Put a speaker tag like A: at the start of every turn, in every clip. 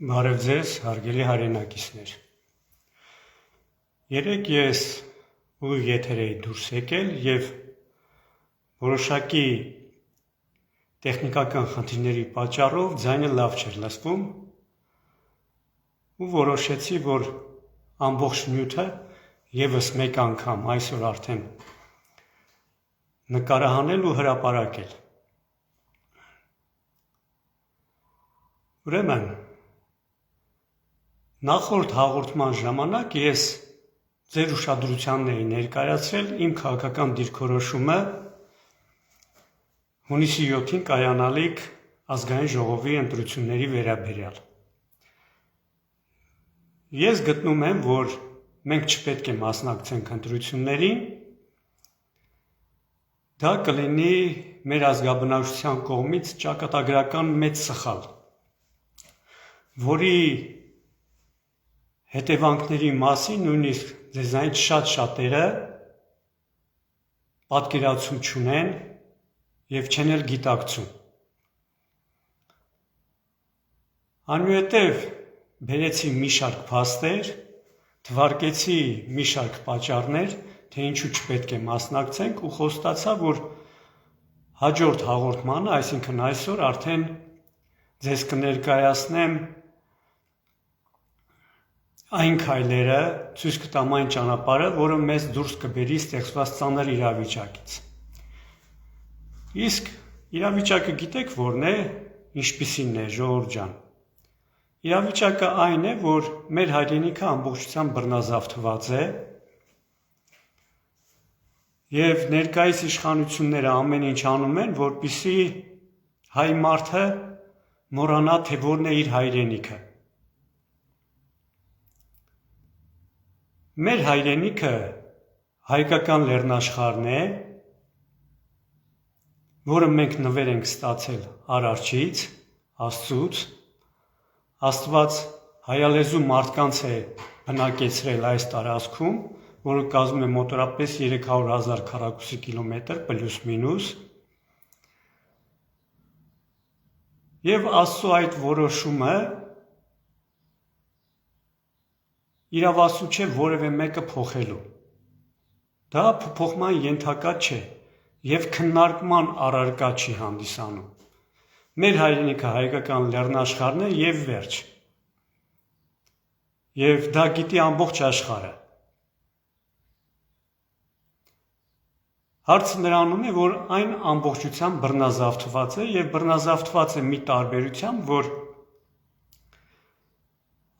A: Բարև ձեզ, հարգելի հայրենակիցներ։ Երեկ ես ուղիղ եթեր էի դուրս եկել և որոշակի տեխնիկական խնդիրների պատճառով ձայնը լավ չէր լսվում ու որոշեցի, որ ամբողջ նյութը ևս մեկ անգամ այսօր արդեն նկարահանել ու հրապարակել։ Ուրեմն, նախորդ հաղորդման ժամանակ ես ձեր ուշադրությանն էի ներկայացրել իմ քաղաքական դիրքորոշումը հունիսի 7-ին կայանալիք ազգային ժողովի ընտրությունների վերաբերյալ։ Ես գտնում եմ, որ մենք չպետք է մասնակցենք ընտրություններին, դա կլինի մեր ազգաբնակչության կողմից ճակատագրական մեծ սխալ, որի հետևանքների մասին նույնիսկ ձեզանից շատ-շատերը պատկերացում չունեն և չեն էլ գիտակցում։ Այնուհետև բերեցի մի շարք փաստեր, թվարկեցի մի շարք պատճառներ, թե ինչու չպետք է մասնակցենք ու խոստացա, որ հաջորդ հաղորդմանը, այսինքն այսօր արդեն ձեզ կներկայացնեմ այն քայլերը, ցույց կտամ այն ճանապարհը, որը մեզ դուրս կբերի ստեղծված ծանր իրավիճակից։ Իսկ իրավիճակը գիտեք որն է, ինչպիսին է, ժողովուրդ ջան։ Իրավիճակը այն է, որ մեր հայրենիքը ամբողջությամբ բռնազավթված է և ներկայիս իշխանությունները ամեն ինչ անում են, որպեսզի հայ մարդը մոռանա, թե որն է իր հայրենիքը։ Մեր հայրենիքը հայկական լեռնաշխարհն է, որը մենք նվեր ենք ստացել Արարչից, Աստծուց, Աստված հայալեզու մարդկանց է բնակեցրել այս տարածքում, որը կազմում է մոտավորապես 300,000 քառակուսի կիլոմետր պլյուս մինուս, և Աստծո այդ որոշումը իրավասու չէ որևէ մեկը փոխելու։ Դա փոփոխման ենթակա չէ և քննարկման առարկա չի հանդիսանում։ Մեր հայրենիքը հայկական լեռնաշխարհն է և վերջ։ Եվ դա գիտի ամբողջ աշխարհը։ Հարցը նրանում է, որ այն ամբողջությամբ բռնազավթված է և բռնազավթված է մի տարբերությամբ, որ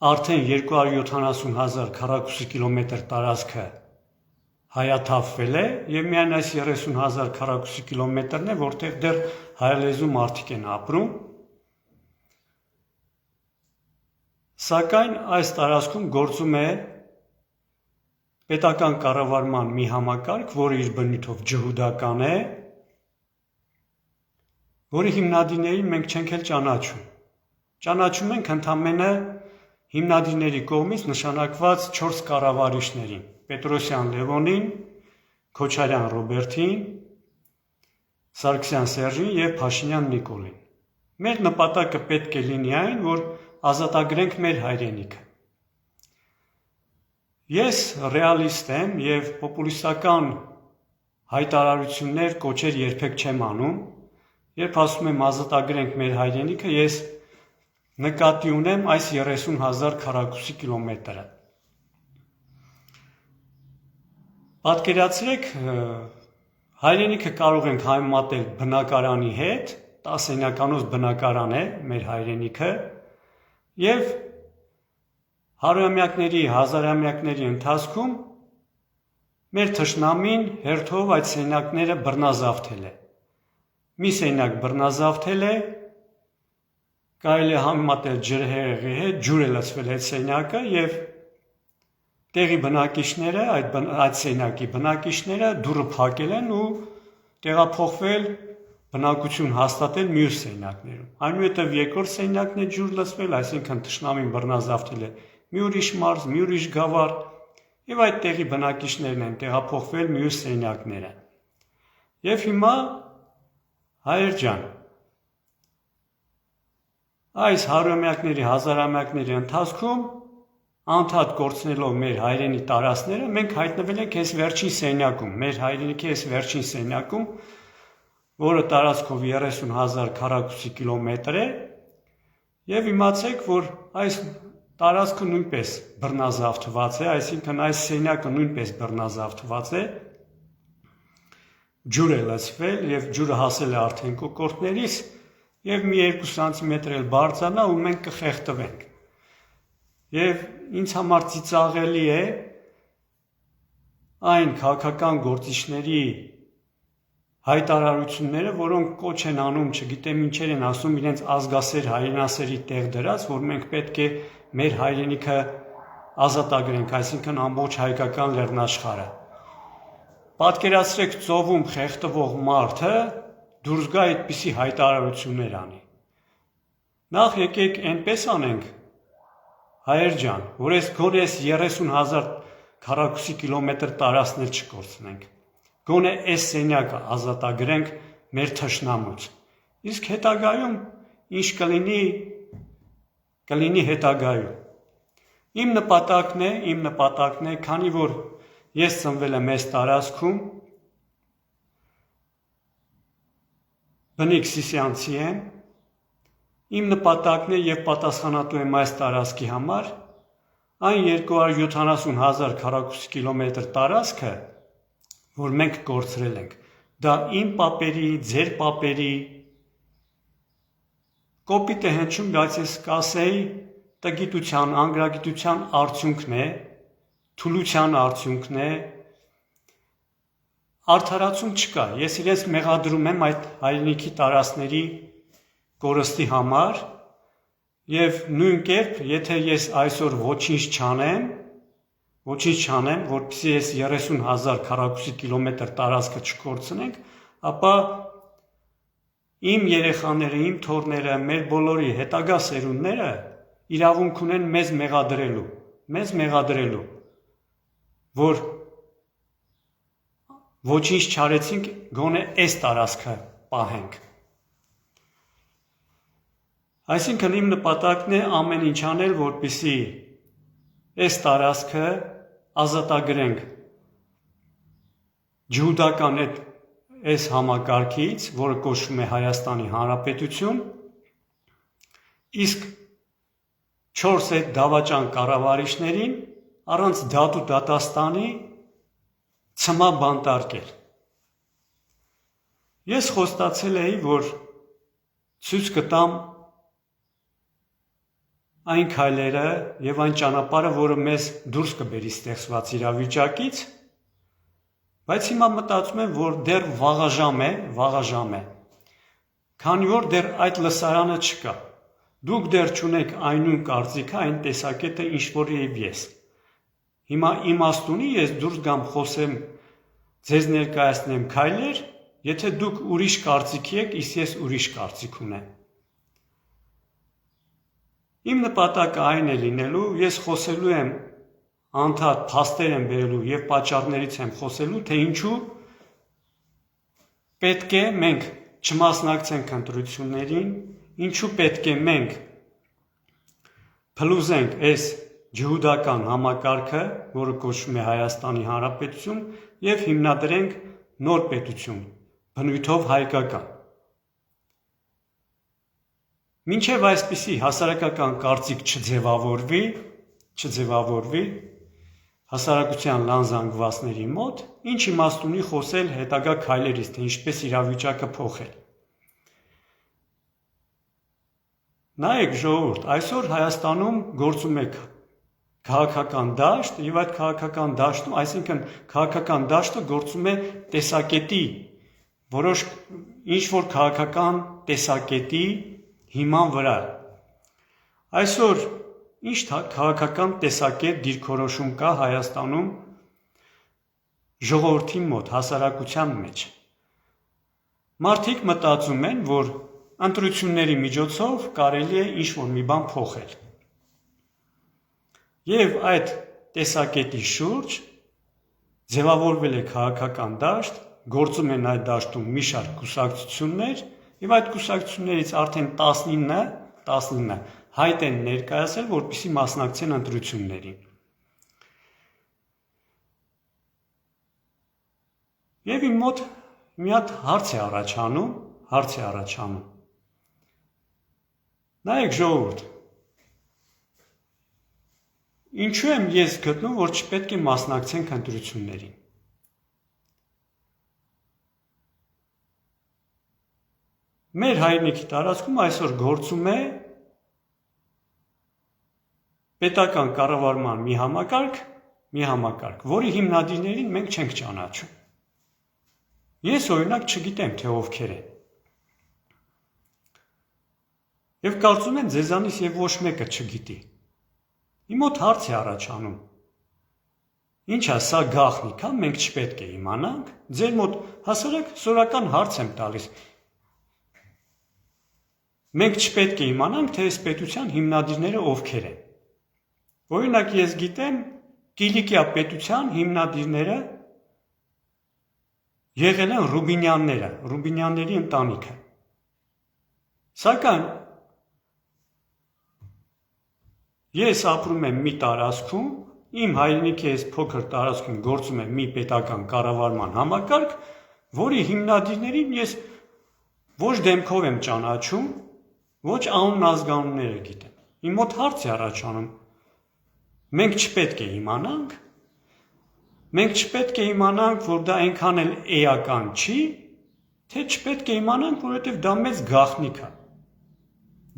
A: արդեն 270,000 քառակուսի կիլոմետր տարածքը հայաթափվել է և միայն այս 30,000 քառակուսի կիլոմետրն է, որտեղ դեռ հայալեզու մարդիկ են ապրում, սակայն այս տարածքում գործում է պետական կառավարման մի համակարգ, որը իր բնույթով ջհուդական է, որի հիմնադիրներին մենք չենք էլ ճանաչում։ Ճանաչում ենք ընդամենը հիմնադիրների կողմից նշանակված 4 կառավարիչներին՝ Պետրոսյան Լևոնին, Քոչարյան Ռոբերտին, Սարգսյան Սերժին և Փաշինյան Նիկոլին։ Մեր նպատակը պետք է լինի այն, որ ազատագրենք մեր հայրենիքը։ Ես ռեալիստ եմ և պոպուլիստական հայտարարություններ, կոչեր երբեք չեմ անում, երբ ասում եմ ազատագրենք մեր հայրենիքը, ես նկատի ունեմ այս 30,000 քառակուսի կիլոմետրը։ Պատկերացրեք, հայրենիքը կարող ենք համեմատել բնակարանի հետ, 10 սենյականոց բնակարան է մեր հայրենիքը, և հարյուրամյակների, հազարամյակների ընթացքում մեր թշնամին հերթով այդ սենյակները բռնազավթել է։ Մի սենյակ բռնազավթել է, կարելի է համեմատել ջրհեղեղի հետ, ջուր է լցվել այդ սենյակը և տեղի բնակիչները, այդ սենյակի բնակիչները դուռը փակել են ու տեղափոխվել բնակություն հաստատել մյուս սենյակներում։ Այնուհետև երկրորդ սենյակն է ջուր լցվել, այսինքն թշնամին բռնազավթել է մի ուրիշ մարզ, մի ուրիշ գավառ, և այդ տեղի բնակիչներն են տեղափոխվել մյուս սենյակները։ Եվ հիմա, հայեր ջան, Այս հարյուրամյակների, հազարամյակների ընթացքում անդադ կորցնելով մեր հայրենի տարածքները, մենք հայտնվել ենք այս վերջին սենյակում, մեր հայրենիքի այս վերջին սենյակում, որը տարածքով 30,000 քառակուսի կիլոմետր է, եւ իմացեք, որ այս տարածքը նույնպես բռնազավթված է, այսինքն այս սենյակը նույնպես բռնազավթված է, ջուր է լցվել եւ ջուրը հասել է արդեն կոկորդներից եւ մի 2 սանտիմետր էլ բարձրանա ու մենք կխեղդվենք։ Եվ ինձ համար ծիծաղելի է այն քաղաքական գործիչների հայտարարությունները, որոնք կոչ են անում, չգիտեմ ինչեր են ասում, իրենց ազգասեր հայրենասերի տեղ դրած, որ մենք պետք է մեր հայրենիքը ազատագրենք, այսինքն ամբողջ հայկական լեռնաշխարհը։ Պատկերացրեք ծովում խեղդվող մարդը դուրս գա այդպիսի հայտարարություններ անի։ Նախ եկեք այնպես անենք, հայեր ջան, որ այս գոնե 30,000 քառակուսի կիլոմետր տարածքներ չկորցնենք։ Գոնե այս սենյակը ազատագրենք մեր թշնամուց։ Իսկ հետագայում ինչ կլինի հետագայում։ Իմ նպատակն է, քանի որ ես ծնվել եմ այս տարածքում, բնիկ սիսյանցի եմ, իմ նպատակն է եւ պատասխանատու եմ այս տարածքի համար, այն 270,000 քառակուսի կիլոմետր տարածքը, որ մենք կորցրել ենք, դա իմ պապերի, ձեր պապերի, կոպիտ է հնչում, բայց ես կասեի տգիտության, անգրագիտության արդյունքն է, թուլության արդյունքն է, արդարացում չկա, ես իրենց մեղադրում եմ այդ հայրենիքի տարածքների կորստի համար եւ նույն կերպ, եթե ես այսօր ոչինչ չանեմ, որպեսզի ես 30,000 քառակուսի կիլոմետր տարածքը չկորցնենք, ապա իմ երեխաները, իմ թոռները, մեր բոլորի հետագա սերունդները իրավունք ունեն մեզ մեղադրելու, որ ոչինչ չարեցինք, գոնե այս տարածքը պահենք։ Այսինքն իմ նպատակն է ամեն ինչ անել, որպեսզի այս տարածքը ազատագրենք ջհուդական այս համակարգից, որը կոչվում է Հայաստանի Հանրապետություն, իսկ 4 այդ դավաճան կառավարիչներին առանց դատ ու դատաստանի ցմա բանտարկել։ Ես խոստացել էի, որ ցույց կտամ այն քայլերը եւ այն ճանապարհը, որը մեզ դուրս կբերի ստեղծված իրավիճակից, բայց հիմա մտածում եմ, որ դեռ վաղաժամ է, քանի որ դեռ այդ լսարանը չկա։ Դուք դեռ չունեք այն նույն կարծիքը, այն տեսակետը, ինչ որ եւ ես։ Հիմա իմաստունի ես դուրս գամ խոսեմ, ձեզ ներկայացնեմ քայլեր, եթե դուք ուրիշ կարծիքի եք, իսկ ես ուրիշ կարծիք ունեմ։ Իմ նպատակը այն է լինելու, ես խոսելու եմ անդադ փաստեր եմ բերելու եւ պատճառներից եմ խոսելու, թե ինչու պետք է մենք չմասնակցենք ընտրություններին, ինչու պետք է մենք փլուզենք այս ջհուդական համակարգը, որը կոչվում է Հայաստանի Հանրապետություն, եւ հիմնադրենք նոր պետություն, բնույթով հայկական։ Մինչև այսպիսի հասարակական կարծիք չձևավորվի հասարակության լան զանգվածների մոտ, ինչ իմաստ ունի խոսել հետագա քայլերից, թե ինչպես իրավիճակը փոխել։ Նայեք ժողովուրդ, այսօր Հայաստանում գործում է քաղաքական դաշտ եւ այդ քաղաքական դաշտում, այսինքն քաղաքական դաշտը գործում է տեսակետի, որոշ ինչ որ քաղաքական տեսակետի հիման վրա։ Այսօր ինչ քաղաքական տեսակետ դիրքորոշում կա Հայաստանում ժողովրդի մոտ, հասարակության մեջ։ Մարդիկ մտածում են, որ ընտրությունների միջոցով կարելի է ինչ-որ մի բան փոխել։ Եվ այդ տեսակետի շուրջ ձևավորվել է քաղաքական դաշտ, գործում են այդ դաշտում մի շարք կուսակցություններ, եւ այդ կուսակցություններից արդեն 19-ը 19 հայտ են ներկայացել, որպեսզի մասնակցեն ընտրություններին։ Եվ իմ մոտ մի հատ հարց է առաջանում։ Նայեք ժողովուրդ, ինչու եմ ես գտնում, որ չպետք է մասնակցենք ընտրություններին։ Մեր հայրենիքի տարածքում այսօր գործում է պետական կառավարման մի համակարգ, որի հիմնադիրներին մենք չենք ճանաչում։ Ես օրինակ չգիտեմ, թե ովքեր են։ Եվ կարծում եմ ձեզանից եւ ոչ մեկը չգիտի։ Իմ մոտ հարց է առաջանում։ Ինչա սա գաղտնիք է, մենք չպետք է իմանանք։ Ձեր մոտ հասարակ սորական հարց եմ տալիս։ Մենք չպետք է իմանանք, թե այս պետության հիմնադիրները ովքեր են։ Օրինակ ես գիտեմ, Կիլիկիա պետության հիմնադիրները եղել են Ռուբինյանների ընտանիքը։ Սակայն ես ապրում եմ մի տարածքում, իմ հայրենիքի այս փոքր տարածքում գործում է մի պետական կառավարման համակարգ, որի հիմնադիրներին ես ոչ դեմքով եմ ճանաչում, ոչ անուն ազգանունները գիտեմ։ Իմ մոտ հարց է առաջանում։ Մենք չպետք է իմանանք, որ դա այնքան էլ էական չի, թե չպետք է իմանանք, որովհետև դա մեծ գաղտնիք է։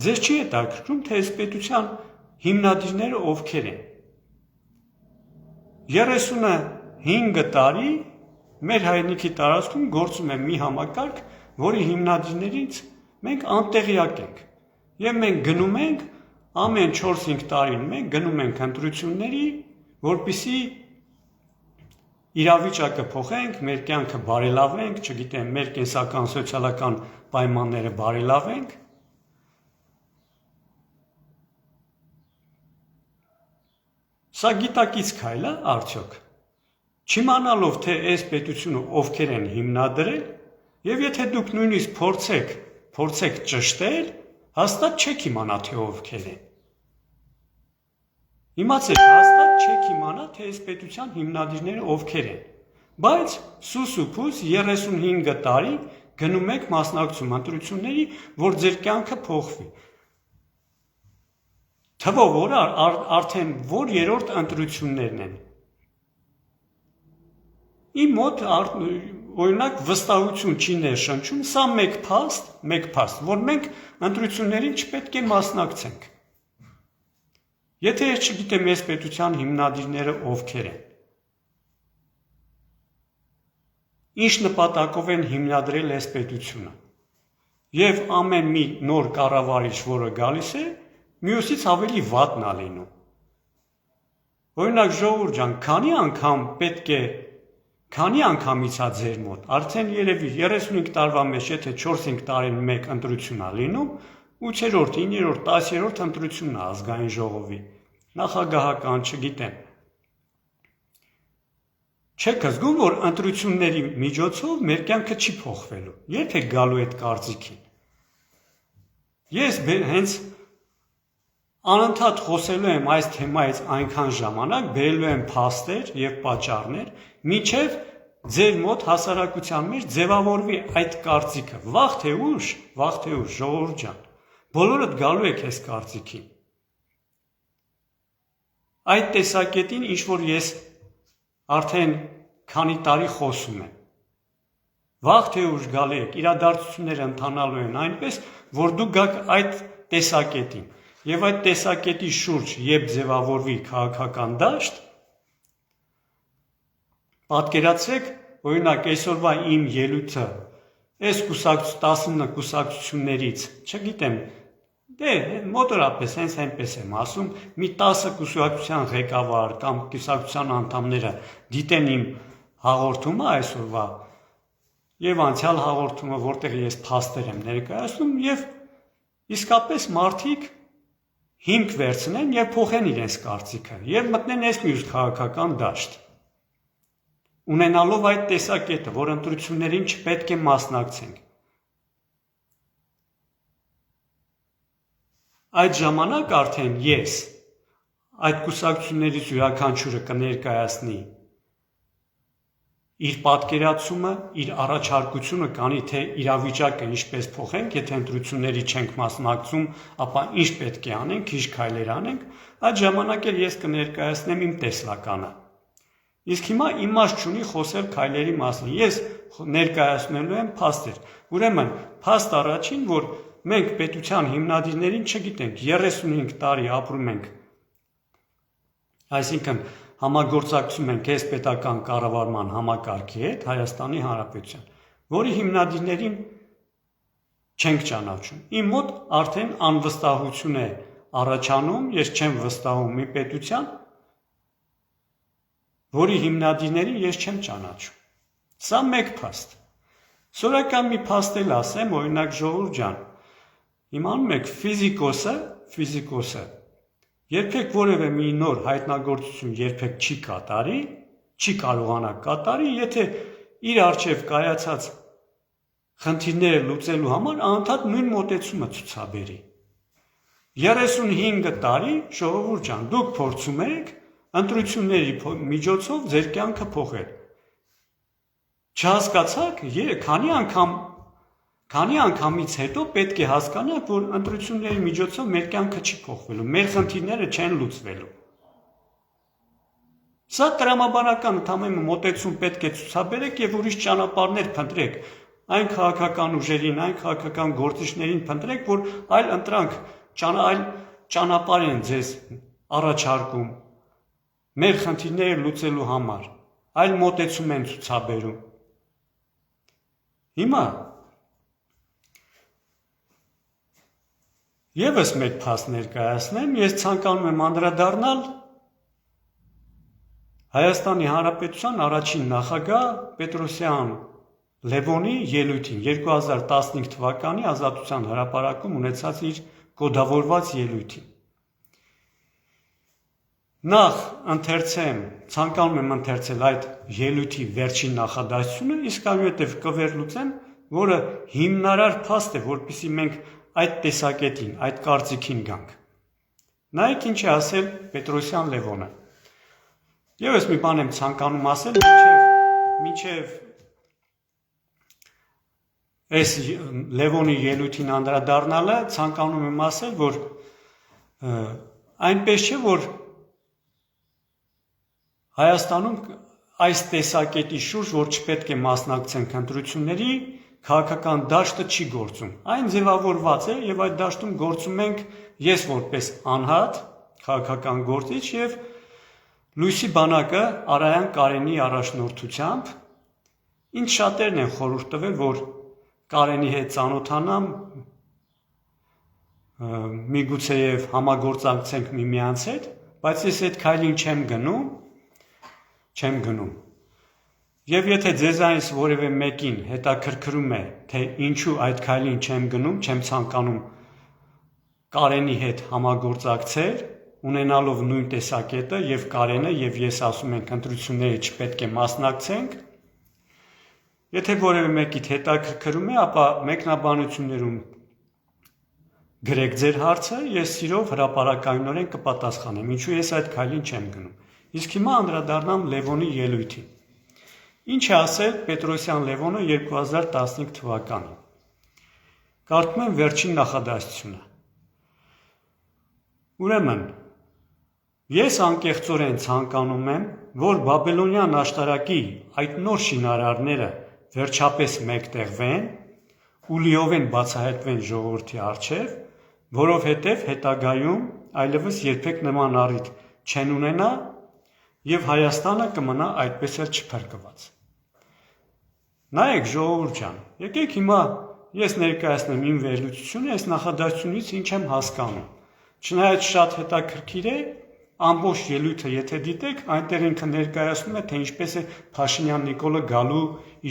A: Ձեզ չի հետաքրքրում, թե այս պետության հիմնադիրները ովքեր են։ 35 տարի մեր հայրենիքի տարածքում գործում է մի համակարգ, որի հիմնադիրներից մենք անտեղյակ ենք։ Եվ մենք գնում ենք ամեն 4-5 տարին մենք գնում ենք ընտրությունների, որպեսզի իրավիճակը փոխենք, մեր կյանքը բարելավենք, չգիտեմ, մեր կենսական, սոցիալական պայմանները բարելավենք։ Սա գիտակից քայլ է արդյոք։ Չիմանալով, թե այս պետությունը ովքեր են հիմնադրել, եւ եթե դուք նույնիսկ փորձեք ճշտել, հաստատ չեք իմանա, թե ովքեր են։ Իմացեք, հաստատ չեք իմանա, թե այս պետության հիմնադիրները ովքեր են։ Բայց սուս ու փուս 35 տարի գնում եք մասնակցում ընտրությունների, որ ձեր կյանքը փոխվի։ Թվով որ արդեն որ երրորդ ընտրություններն են։ Իմ մոտ օրինակ վստահություն չի ներշնչում, սա մեկ փաստ, որ մենք ընտրություններին չպետք է մասնակցենք։ Եթե ես չգիտեմ այս պետության հիմնադիրները ովքեր են, ինչ նպատակով են հիմնադրել այս պետությունը, եւ ամեն մի նոր կառավարիչ, որը գալիս է, մյուսից ավելի վատն է լինում։ Օրինակ ժողովուրդ ջան, քանի անգամից է ձեր մոտ, արդեն երևի 35 տարվա մեջ, եթե 4-5 տարին մեկ ընտրություն է լինում, 8-րդ, 9-րդ, 10-րդ ընտրությունն է ազգային ժողովի, նախագահական, չգիտեմ։ Չեք զգում, որ ընտրությունների միջոցով մեր կյանքը չի փոխվելու, երբ եք գալու այդ կարծիքին։ Ես հենց անընդհատ խոսելու եմ այս թեմայից այնքան ժամանակ, բերելու եմ փաստեր եւ պատճառներ, մինչեւ ձեր մոտ հասարակության մեջ ձևավորվի այդ կարծիքը։ Վաղ թե ուշ, ժողովուրդ ջան, բոլորդ գալու եք այս կարծիքին։ Այդ տեսակետին ինչ որ ես արդեն քանի տարի խոսում եմ։ Վաղ թե ուշ գալու եք, իրադարձությունները ընթանալու են այնպես, որ դուք գաք այդ տեսակետին։ Եվ այդ տեսակետի շուրջ, երբ ձևավորվի քաղաքական դաշտ, պատկերացրեք, օրինակ այսօրվա իմ ելույթը, այս 19 կուսակցություններից, չգիտեմ, մոտորապես հենց այնպես եմ ասում, մի 10 կուսակցության ղեկավար կամ կուսակցության անդամները դիտեն իմ հաղորդումը այսօրվա եւ անցյալ հաղորդումը, որտեղ ես փաստեր եմ ներկայացնում եւ իսկապես մարդիկ հիմք վերցնեն եւ փոխեն իրենց կարծիքը եւ մտնեն այս մյուս քաղաքական դաշտ։ Ունենալով այդ տեսակետը, որ ընտրություններին չպետք է մասնակցենք։ Այդ ժամանակ արդեն ես այդ կուսակցություններից յուրաքանչյուրը կներկայացնի իր պատկերացումը, իր առաջարկությունը կանի, թե իրավիճակը ինչպես փոխենք, եթե ընտրությունների չենք մասնակցում, ապա ինչ պետք է անենք, ինչ քայլեր անենք, այդ ժամանակ էլ ես կներկայացնեմ իմ տեսլականը։ Իսկ հիմա իմաստ չունի խոսել քայլերի մասին, ես ներկայացնելու եմ փաստեր։ Ուրեմն, փաստ առաջին, որ մենք պետության հիմնադիրներին չգիտենք, 35 տարի ապրում ենք, այսինքն համագործակցում ենք այս պետական կառավարման համակարգի հետ Հայաստանի Հանրապետության, որի հիմնադիրներին չենք ճանաչում։ Իմ մոտ արդեն անվստահություն է առաջանում, ես չեմ վստահում մի պետության, որի հիմնադիրներին ես չեմ ճանաչում։ Սա մեկ փաստ։ Սորական մի փաստ էլ ասեմ, օրինակ ժողովուրդ ջան, իմանում եք ֆիզիկոսը երբեք որևէ մի նոր հայտնագործություն երբեք չի կատարի, չի կարողանա կատարի, եթե իր առջև կայացած խնդիրները լուծելու համար անընդհատ նույն մոտեցումը ցուցաբերի։ 35 տարի ժողովուրդ ջան, դուք փորձում եք ընտրությունների միջոցով ձեր կյանքը փոխել։ Չհասկացաք, քանի անգամից հետո պետք է հասկանաք, որ ընտրությունների միջոցով մեր կյանքը չի փոխվելու, մեր խնդիրները չեն լուծվելու։ Սա տրամաբանական ընդհանրապես մոտեցում պետք է ցուցաբերեք եւ ուրիշ ճանապարհներ փնտրեք, այն քաղաքական ուժերին, այն քաղաքական գործիչներին փնտրեք, որ այլ ճանապարհ են ձեզ առաջարկում մեր խնդիրները լուծելու համար, այլ մոտեցում են ցուցաբերում։ Հիմա Եվս մեկ փաստ ներկայացնեմ, ես ցանկանում եմ անդրադառնալ Հայաստանի Հանրապետության առաջին նախագահ Պետրոսյան Լևոնի ելույթին 2015 թվականի Ազատության հրապարակում ունեցած իր կոդավորված ելույթին։ Նախ ցանկանում եմ ընթերցել այդ ելույթի վերջին նախադասությունը, իսկ այնուհետև կվերլուծեմ, որը հիմնարար փաստ է, որպեսզի մենք այդ տեսակետին, այդ կարծիքին գանք։ Նայեք ինչ է ասել Պետրոսյան Լևոնը։ Եվս մի բան եմ ցանկանում ասել, մինչև այս Լևոնի ելույթին անդրադառնալը, ցանկանում եմ ասել, որ այնպես չէ, որ Հայաստանում այս տեսակետի շուրջ, որ չպետք է մասնակցենք ընտրությունների, քաղաքական դաշտը չի գործում։ Այն ձևավորված է եւ այդ դաշտում գործում ենք ես որպես անհատ քաղաքական գործիչ եւ Լույսի բանակը Արայան Կարենի առաջնորդությամբ, ինձ շատերն են խորհուրդ տվել, որ Կարենի հետ ծանոթանամ, միգուցեև համագործակցենք միմյանց հետ, բայց ես այդ քայլին չեմ գնում։ Եվ եթե ձեզանից որևէ մեկին հետաքրքրում է, թե ինչու այդ քայլին չեմ գնում, չեմ ցանկանում Կարենի հետ համագործակցել, ունենալով նույն տեսակետը եւ Կարենը եւ ես ասում ենք ընտրությունների չպետք է մասնակցենք, եթե որևէ մեկիդ հետաքրքրում է, ապա մեկնաբանություններում գրեք ձեր հարցը, ես սիրով հրապարակայնորեն կպատասխանեմ, ինչու ես այդ քայլին չեմ գնում։ Իսկ հիմա անդրադառնամ Լևոնի ելույթին։ Ինչ է ասել Պետրոսյան Լևոնը 2015 թվականին։ Կարդում եմ վերջին նախադասությունը։ Ուրեմն, ես անկեղծորեն ցանկանում եմ, որ Բաբելոնյան աշտարակի այդ նոր շինարարները վերջապես մեկտեղվեն ու լիովին բացահայտվեն ժողովրդի առջև, որովհետև հետագայում այլևս երբեք նման առիթ չեն ունենա եւ Հայաստանը կմնա այդպես էլ չփրկված։ Նայեք ժողովուրդ ջան, եկեք հիմա ես ներկայացնեմ իմ վերլուծությունը այս նախադասությունից ինչ եմ հասկանում։ Չնայած շատ հետաքրքիր է, ամբողջ ելույթը եթե դիտեք, այնտեղ ինքը ներկայացնում է, թե ինչպես է Փաշինյան Նիկոլը գալու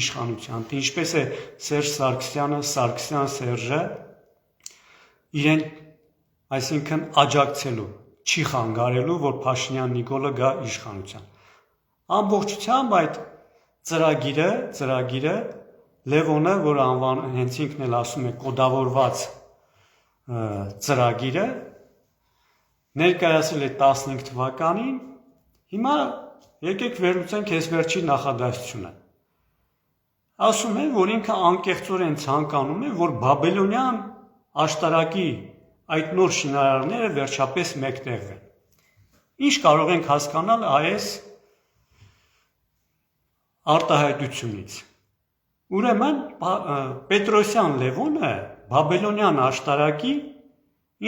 A: իշխանության, թե ինչպես է Սերժ Սարգսյանը, Սարգսյան Սերժը իրեն, այսինքն աջակցելու, չի խանգարելու, որ Փաշինյան Նիկոլը գա իշխանության։ Ամբողջությամբ այդ ծրագիրը Լևոնը, որ հենց ինքն էլ ասում է կոդավորված ծրագիրը, ներկայացել է 15 թվականին, հիմա եկեք վերլուծենք այս վերջի նախադասությունը։ Ասում է, որ ինքը անկեղծորեն ցանկանում է, որ բաբելոնյան աշտարակի այդ նոր շինարարները վերջապես մեկտեղվեն։ Ինչ կարող ենք հասկանալ այս արտահայտությունից։ Ուրեմն Պետրոսյան Լևոնը բաբելոնյան աշտարակի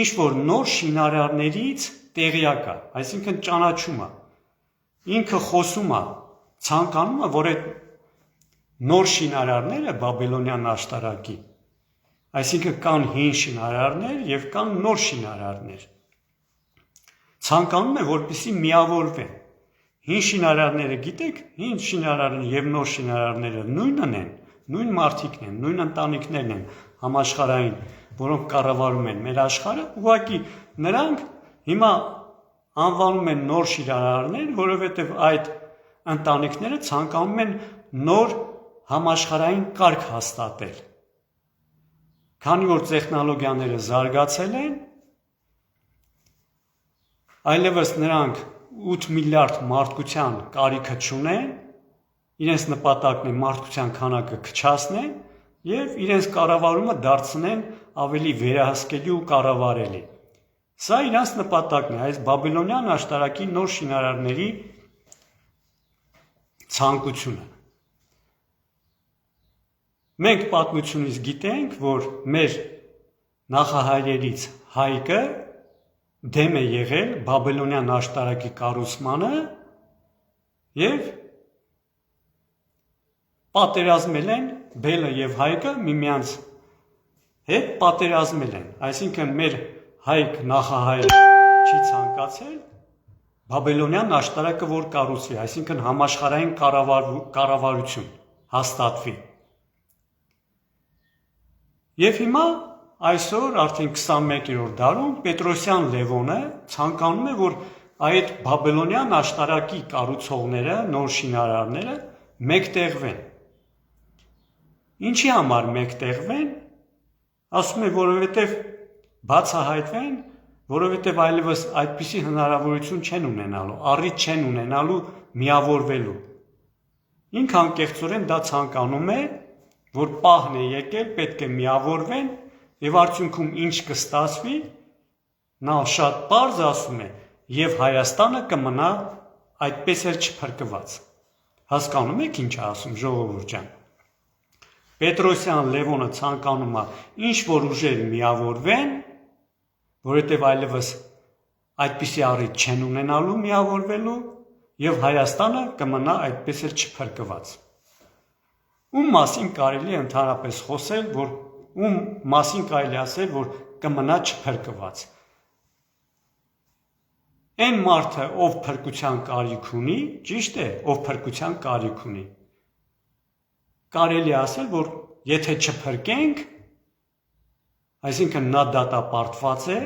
A: ինչ որ նոր շինարարներից տեղյակ է, այսինքն ճանաչում է։ Ինքը խոսում է, ցանկանում է, որ այդ նոր շինարարները բաբելոնյան աշտարակի, այսինքն կան հին շինարարներ եւ կան նոր շինարարներ։ Ցանկանում է, որպեսզի միավորվեն։ Հին շինարարները գիտեք, հին շինարարները եւ նոր շինարարները նույնն են, նույն մարդիկն են, նույն ընտանիքներն են համաշխարհային, որոնք կառավարում են մեր աշխարհը, ուղղակի նրանք հիմա անվանում են նոր շինարարներ, որովհետեւ այդ ընտանիքները ցանկանում են նոր համաշխարհային կարգ հաստատել։ Քանի որ տեխնոլոգիաները զարգացել են, այլևս նրանք 8 միլիարդ մարդկության կարիքը չունեն, իրենց նպատակն է մարդկության քանակը քչացնել եւ իրենց կառավարումը դարձնեն ավելի վերահսկելի ու կառավարելի։ Սա իրենց նպատակն է, այս բաբելոնյան աշտարակի նոր շինարարների ցանկությունը։ Մենք պատմությունից գիտենք, որ մեր նախահայրերից Հայկը դեմ է եղել բաբելոնյան աշտարակի կառուցմանը եւ պատերազմել են Բելը եւ Հայկը միմյանց հետ պատերազմել են, այսինքն մեր Հայկ նախահայրը չի ցանկացել բաբելոնյան աշտարակը որ կառուցվի, այսինքն համաշխարհային կառավարություն հաստատվի։ Եվ հիմա այսօր արդեն 21-րդ դարում Պետրոսյան Լևոնը ցանկանում է, որ այդ բաբելոնյան աշտարակի կառուցողները, նոր շինարարները մեկտեղվեն։ Ինչի համար մեկտեղվեն, ասում է, որովհետև բացահայտվեն, որովհետև այլևս այդպիսի հնարավորություն չեն ունենալու, առիթ չեն ունենալու միավորվելու։ Ինքը անկեղծորեն դա ցանկանում է, որ պահն է եկել, պետք է միավորվեն եւ արդյունքում ինչ կստացվի, նա շատ պարզ ասում է, եւ Հայաստանը կմնա այդպես էլ չփրկված։ Հասկանում եք ինչ է ասում ժողովուրդ ջան։ Պետրոսյան Լևոնը ցանկանում է ինչ որ ուժեր միավորվեն, որովհետև այլևս այդպիսի առիթ չեն ունենալու միավորվելու եւ Հայաստանը կմնա այդպես էլ չփրկված։ Ում մասին կարելի է ընդհանրապես խոսել, որ ում մասին կարելի ասել, որ կմնա չփրկված։ Այն մարդը, ով փրկության կարիք ունի, ճիշտ է, ով փրկության կարիք ունի։ Կարելի ասել, որ եթե չփրկենք, այսինքն նա դատապարտված է,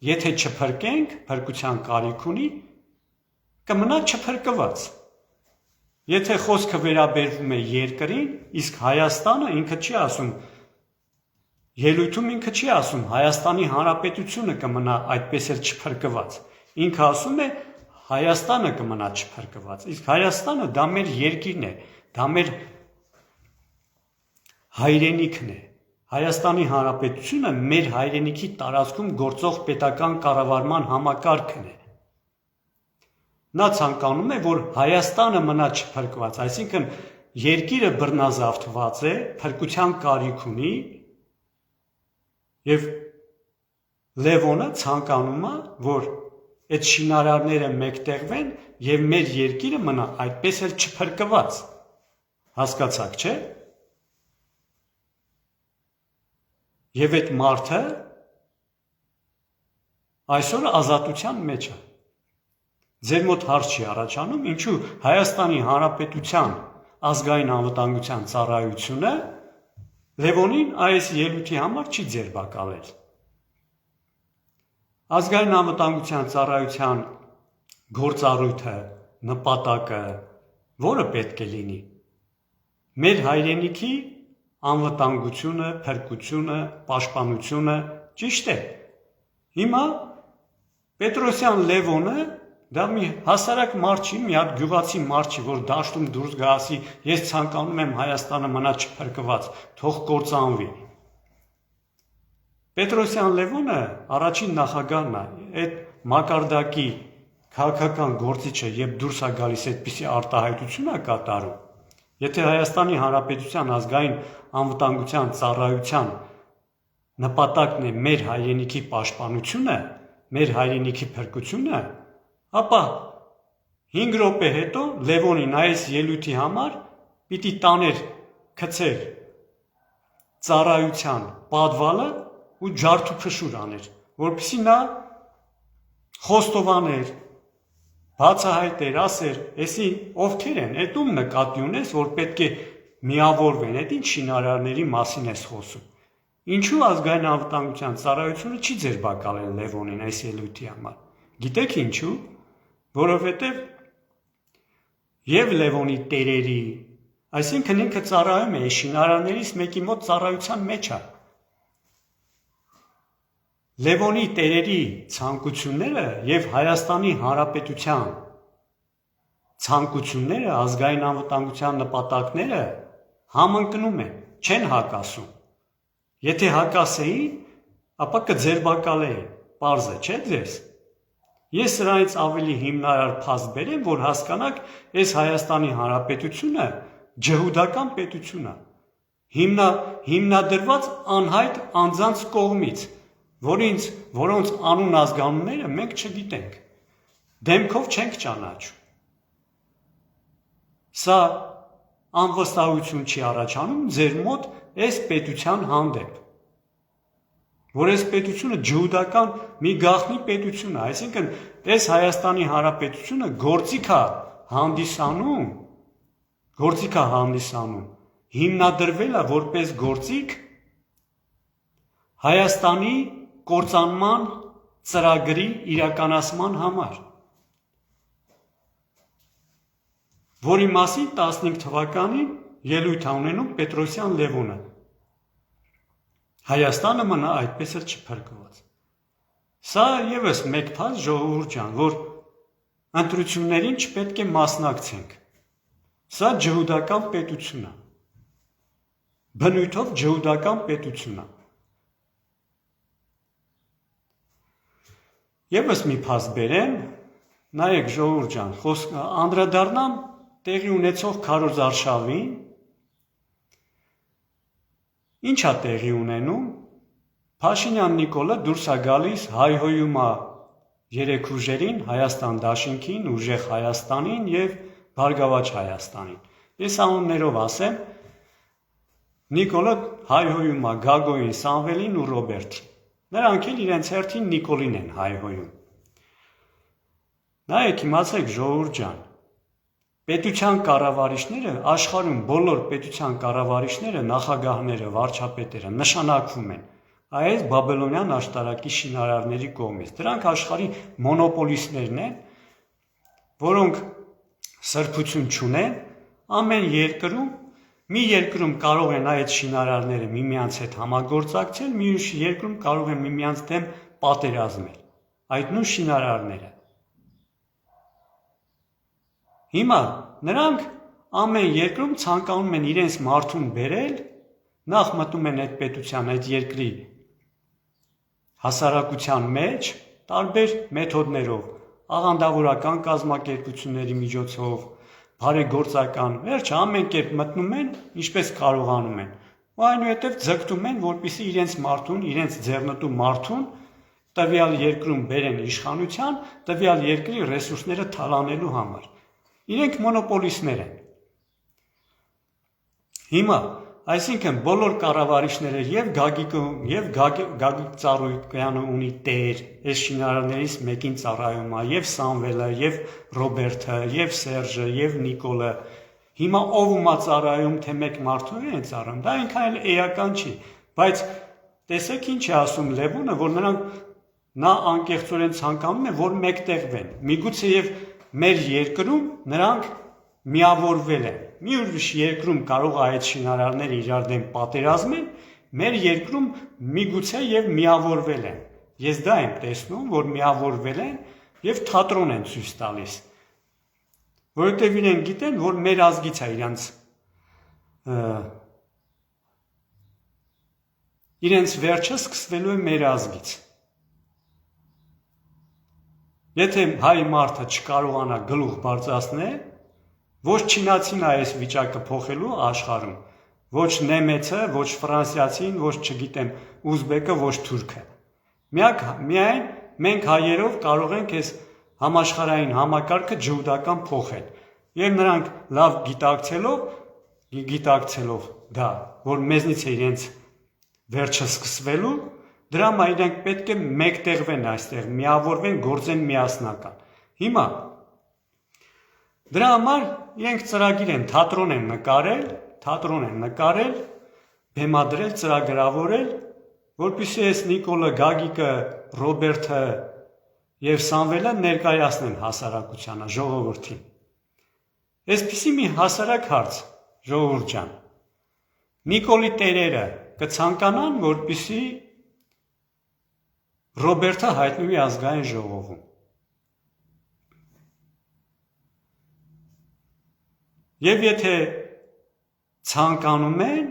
A: եթե չփրկենք, փրկության կարիք ունի, կմնա չփրկված։ Եթե խոսքը վերաբերվում է երկրին, իսկ Հայաստանը ինքը չի ասում, ելույթում ինքը չի ասում, Հայաստանի Հանրապետությունը կմնա այդպես էլ չփրկված։ Ինքը ասում է Հայաստանը կմնա չփրկված, իսկ Հայաստանը դա մեր երկիրն է, դա մեր հայրենիքն է։ Հայաստանի Հանրապետությունը մեր հայրենիքի տարածքում գործող պետական կառավարման համակարգն է։ Նա ցանկանում է, որ Հայաստանը մնա չփրկված, այսինքն երկիրը բռնազավթված է, փրկության կարիք ունի, եւ Լևոնը ցանկանում է, որ այդ շինարարները մեկտեղվեն եւ մեր երկիրը մնա այդպես էլ չփրկված։ Հասկացաք, չէ՞։ Եվ այդ մարդը այսօր ազատության մեջ է։ Ձեր մոտ հարց չի առաջանում, ինչու Հայաստանի Հանրապետության ազգային անվտանգության ծառայությունը Լևոնին այս ելույթի համար չի ձերբակալել։ Ազգային անվտանգության ծառայության գործառույթը, նպատակը, որը պետք է լինի։ Մեր հայրենիքի անվտանգությունը, փրկությունը, պաշտպանությունը, ճիշտ է։ Հիմա Պետրոսյան Լևոնը դա մի հասարակ մարդ չի, մի հատ գյուղացի մարդ չի, որ դաշտում դուրս գա ասի, ես ցանկանում եմ Հայաստանը մնա չփրկված, թող կործանվի։ Պետրոսյան Լևոնը առաջին նախագահն է, այդ մակարդակի քաղաքական գործիչը, երբ դուրս է գալիս այդպիսի արտահայտություն է կատարում, եթե Հայաստանի Հանրապետության ազգային անվտանգության ծառայության նպատակն է մեր հայրենիքի պաշտպանությունը, մեր հայրենիքի փրկությունը, ապա 5 րոպե հետո Լևոնին այս ելույթի համար պիտի տաներ գցեր ծառայության պատվալը ու ջարդուփշուր աներ, որպեսզի նա խոստովաներ, բացահայտեր, ասեր, էսի ովքեր են, այդ ում նկատի ունես, որ պետք է միավորվեն, այդ ինչ շինարարների մասին ես խոսում։ Ինչու ազգային անվտանգության ծառայությունը չի ձերբակալել Լևոնին այս ելույթի համար։ Գիտեք ինչու։ Որովհետև եւ Լևոնի տերերի, այսինքն ինքը ծառայում է շինարարներից մեկի մոտ ծառայության մեջ է։ Լևոնի տերերի ցանկությունները եւ Հայաստանի Հանրապետության ցանկությունները, ազգային անվտանգության նպատակները համընկնում են, չեն հակասում։ Եթե հակասեին, ապա կձերբակալեին, պարզ է, չէ՞ ձեզ։ Ես սրանից ավելի հիմնարար փաստ բերեմ, որ հասկանաք, այս Հայաստանի Հանրապետությունը ջհուդական պետություն է, հիմնադրված անհայտ անձանց կողմից, որոնց անուն ազգանունները մենք չգիտենք, դեմքով չենք ճանաչում։ Սա անվստահություն չի առաջանում ձեր մոտ այս պետության հանդեպ, որ այս պետությունը ջհուդական մի գաղտնի պետություն է, այսինքն այս Հայաստանի Հանրապետությունը գործիք է հանդիսանում, հիմնադրվել է որպես գործիք Հայաստանի կործանման ծրագրի իրականացման համար, որի մասին 15 թվականին ելույթ է ունենում Պետրոսյան Լևոնը։ Հայաստանը մնա այդպես էլ չփրկված։ Սա եւս մեկ փաստ ժողովուրդ ջան, որ ընտրություններին չպետք է մասնակցենք։ Սա ջհուդական պետություն է։ Բնույթով ջհուդական պետություն է։ Եվս մի փաստ բերեմ, նայեք ժողովուրդ ջան, անդրադառնամ տեղի ունեցող քարոզարշավին։ Ինչ է տեղի ունենում։ Փաշինյան Նիկոլը դուրս է գալիս, հայհոյում է երեք ուժերին, Հայաստան դաշինքին, Ուժեղ Հայաստանին եւ Բարգավաճ Հայաստանին։ Ես անուններով ասեմ, Նիկոլը հայհոյում է Գագոյին, Սամվելին ու Ռոբերտին։ Նրանք էլ իրենց հերթին Նիկոլին են հայհոյում։ Նայեք, իմացեք ժողովուրդ ջան, պետության կառավարիչները, աշխարհում բոլոր պետության կառավարիչները, նախագահները, վարչապետերը նշանակվում են այս բաբելոնյան աշտարակի շինարարների կողմից։ Դրանք աշխարհի մոնոպոլիստներն են, որոնք սրբություն չունեն, ամեն երկրում, մի երկրում կարող են այդ շինարարները միմյանց հետ համագործակցել, մյուս երկրում կարող են միմյանց դեմ պատերազմել։ Այդ նույն շինարարները։ Հիմա նրանք ամեն երկրում ցանկանում են իրենց մարդուն բերել, նախ մտնում են այդ պետության, այդ երկրի հասարակության մեջ, տարբեր մեթոդներով, աղանդավորական կազմակերպությունների միջոցով, բարեգործական, վերջը ամեն կերպ մտնում են, ինչպես կարողանում են, ու այնուհետև ձգտում են, որպեսզի իրենց մարդուն, իրենց ձեռնտու մարդուն տվյալ երկրում բերեն իշխանության, տվյալ երկրի ռեսուրսները թալանելու համար։ Իրենք մոնոպոլիստներ են։ Հիմա, այսինքն բոլոր կառավարիչները եւ Գագիկ Ծառուկյանը ունի տեր, այս շինարարներից մեկին ծառայում է, եւ Սամվելը, եւ Ռոբերտը, եւ Սերժը, եւ Նիկոլը։ Հիմա ով ումա ծառայում, թե մեկ մարդու են ծառայում, դա այնքան էլ էական չի, բայց տեսեք ինչ է ասում Լևոնը, որ նա անկեղծորեն ցանկանում է, որ մեկտեղվեն։ Միգուցե եւ մեր երկրում նրանք միավորվել են։ Մի ուրիշ երկրում կարող է այդ շինարարները իրար դեմ պատերազմեն, մեր երկրում միգուցե եւ միավորվել են։ ես դա եմ տեսնում, որ միավորվել են եւ թատրոն են ցույց տալիս։ Որովհետեւ իրենք գիտեն, որ մեր ազգից է իրենց վերջը սկսվելու է մեր ազգից։ Եթե հայ մարդը չկարողանա գլուխ բարձրացնել, ոչ չինացին է այս վիճակը փոխելու աշխարհում, ոչ նեմեցը, ոչ ֆրանսիացին, ոչ չգիտեմ ուզբեկը, ոչ թուրքը։ Միայն մենք հայերով կարող ենք այս համաշխարհային համակարգը ջհուդական փոխել։ Եվ նրանք լավ գիտակցելով դա, որ մեզնից է իրենց վերջը սկսվելու, դրա համար իրենք պետք է մեկտեղվեն այստեղ, միավորվեն, գործեն միասնական։ Հիմա դրա համար իրենք ծրագիր են, թատրոն են նկարել, բեմադրել, ծրագրավորել, որպեսզի այս Նիկոլը, Գագիկը, Ռոբերտը եւ Սամվելը ներկայացնեն հասարակությանը, ժողովրդին։ Այսպիսի մի հասարակ հարց, ժողովուրդ ջան։ Նիկոլի տերերը կցանկանան, որպեսզի Ռոբերտը հայտնվի ազգային ժողովում։ Եվ եթե ցանկանում են,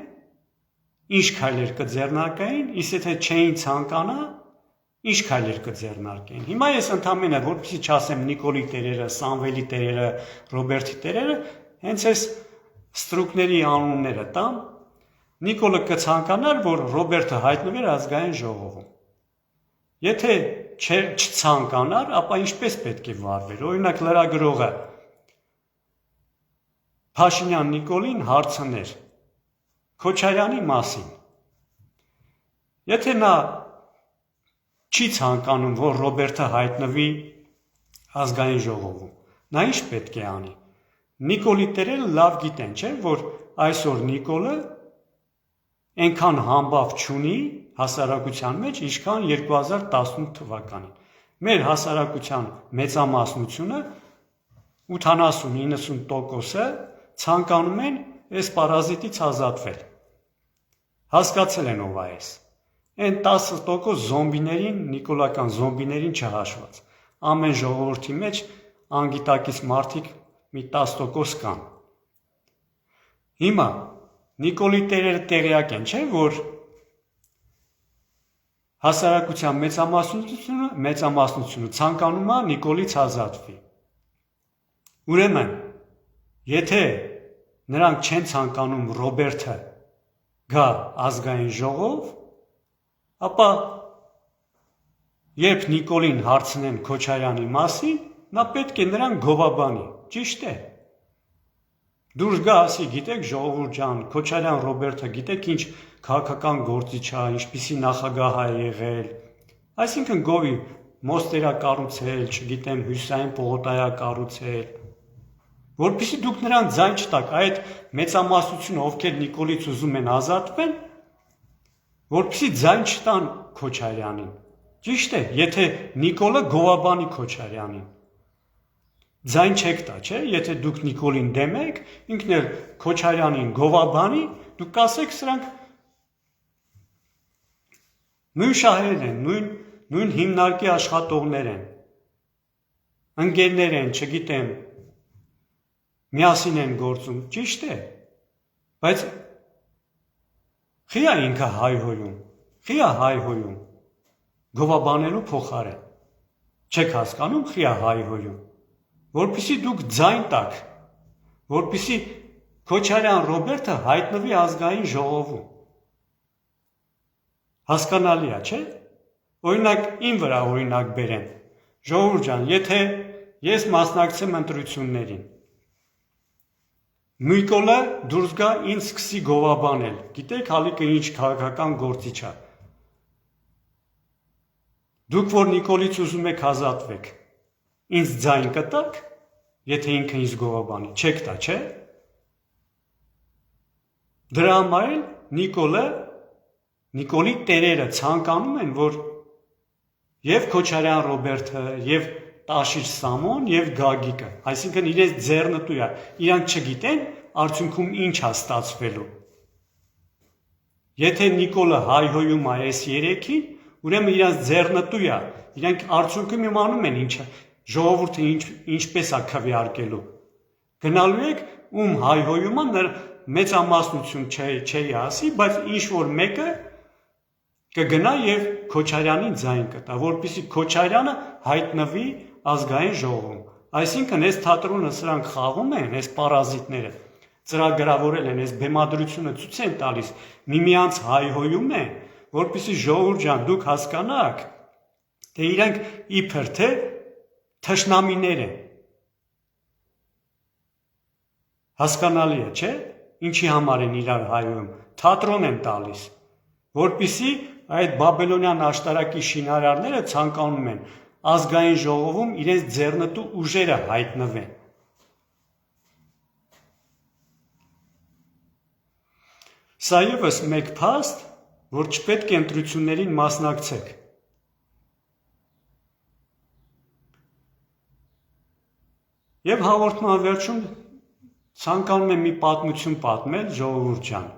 A: ինչ քայլեր կձեռնարկային, իսկ եթե չէին ցանկանա, ինչ քայլեր կձեռնարկեին։ Հիմա ես ընդամենը, որպեսզի չասեմ Նիկոլի տերերը, Սամվելի տերերը, Ռոբերտի տերերը, հենց այս ստրուկների անունները տամ, Նիկոլը կցանկանար, որ Ռոբերտը հայտնվեր ազգային ժողովում։ Եթե չցանկանար, ապա ինչպես պետք է վարվեր։ Օրինակ լրագրողը Փաշինյան Նիկոլին հարցներ Քոչարյանի մասին։ Եթե նա չի ցանկանում, որ Ռոբերտը հայտնվի ազգային ժողովում, նա ինչ պետք է անի։ Նիկոլի տերերը լավ գիտեն, չէ՞, որ այսօր Նիկոլը այնքան համբավ չունի հասարակության մեջ, ինչքան 2018 թվականին։ Մեր հասարակության մեծամասնությունը 80-90%-ը ցանկանում են այս պարազիտից ազատվել։ Հասկացել են ով է այս։ Այն 10% զոմբիներին, նիկոլական զոմբիներին չհաշված։ Ամեն ժողովրդի մեջ անգիտակից մարդիկ մի 10% կան։ Հիմա Նիկոլի տերերը տեղյակ են, չէ՞, որ հասարակության մեծամասնությունը ցանկանում է Նիկոլից ազատվի։ Ուրեմն, եթե նրանք չեն ցանկանում Ռոբերտը գա ազգային ժողով, ապա երբ Նիկոլին հարցնեն Քոչարյանի մասին, նա պետք է նրան գովաբանի, ճիշտ է։ Դուրս գա ասի, գիտեք ժողովուրդ ջան, Քոչարյան Ռոբերտը գիտեք ինչ քաղաքական գործիչ է, ինչպիսի նախագահ է եղել, այսինքն գովի մոստերա կառուցել, չգիտեմ հյուսային պողոտայա կառուցել, որպեսզի դուք նրան ձայն չտաք, այդ մեծամասնությունը, ովքեր Նիկոլից ուզում են ազատվեն, որպեսզի ձայն չտան Քոչարյանին։ Ճիշտ է, եթե Նիկոլը գովաբանի Քոչարյանին։ Ձայն չեք տա, չէ՞, եթե դուք Նիկոլին դեմ եք, ինքն էլ Քոչարյանին գովաբանի, դուք կասեք սրանք նույն շահերն են, նույն հիմնարկի աշխատողներ են, ընկերներ են, չգիտեմ, միասին են գործում, ճիշտ է, բայց խի է ինքը հայհոյում, գովաբանելու փոխարեն, չեք հասկանում խի է հայհոյում, որպեսզի դուք ձայն տաք, որպեսզի Քոչարյան Ռոբերտը հայտնվի ազգային ժողովում։ Հասկանալի է, չէ՞։ Օրինակ իմ վրա օրինակ բերեն։ Ժողովուրդ ջան, եթե ես մասնակցեմ ընտրություններին, Նիկոլը դուրս գա ինձ սկսի գովաբանել, գիտեք հալիկը ինչ քաղաքական գործիչ է։ Դուք որ Նիկոլից ուզում եք ազատվեք, ինձ ձայն կտաք, եթե ինքը ինձ գովաբանի, չեք տա, չէ՞։ Դրա համար էլ Նիկոլի տերերը ցանկանում են, որ եւ Քոչարյան Ռոբերտը, եւ Տաշիր Սամոն, եւ Գագիկը, այսինքն իրենց ձեռնտու է, իրանք չգիտեն արդյունքում ինչ է ստացվելու։ Եթե Նիկոլը հայհոյում է այս երեքին, ուրեմն իրանց ձեռնտու է, իրանք արդյունքում իմանում են ինչը, ժողովուրդը ինչպես է քվեարկելու։ Գնալու եք ում հայհոյումը մեծամասնություն չի ասի, բայց ինչ որ մեկը կգնա եւ Քոչարյանին ձայն կտա, որպեսզի Քոչարյանը հայտնվի ազգային ժողովում։ Այսինքն այս թատրոնը սրանք խաղում են, այս պարազիտները ծրագրավորել են, այս բեմադրությունը ցույց են տալիս, միմյանց հայհոյում են, որպեսզի ժողովուրդ ջան դուք հասկանաք, թե իրանք իբր թե թշնամիներ են։ Հասկանալի է, չէ՞, ինչի համար են իրար հայհոյում, թատրոն են տալիս, որպեսզի այդ բաբելոնյան աշտարակի շինարարները ցանկանում են ազգային ժողովում իրենց ձեռնտու ուժերը հայտնվեն։ Սա ևս մեկ փաստ, որ չպետք է ընտրություններին մասնակցեք։ Եվ հաղորդման վերջում ցանկանում եմ մի պատմություն պատմել, ժողովուրդ ջան։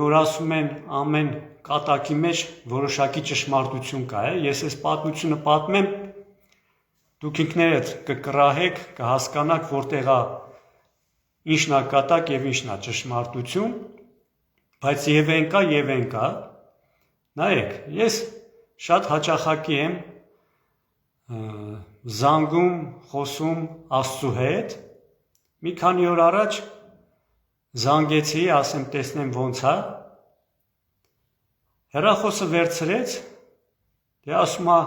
A: Որ ասում են ամեն կատակի մեջ որոշակի ճշմարտություն կա, ես այս պատմությունը պատմեմ, դուք ինքներդ կկռահեք, կհասկանաք, որտեղ է ինչն է կատակ եւ ինչն է ճշմարտություն, բայց եւ են կա, նայեք, ես շատ հաճախակի եմ զանգում, խոսում Աստծու հետ, մի քանի օր առաջ զանգեցի, ասեմ տեսնեմ ոնց է, հեռախոսը վերցրեց, դե ասում է,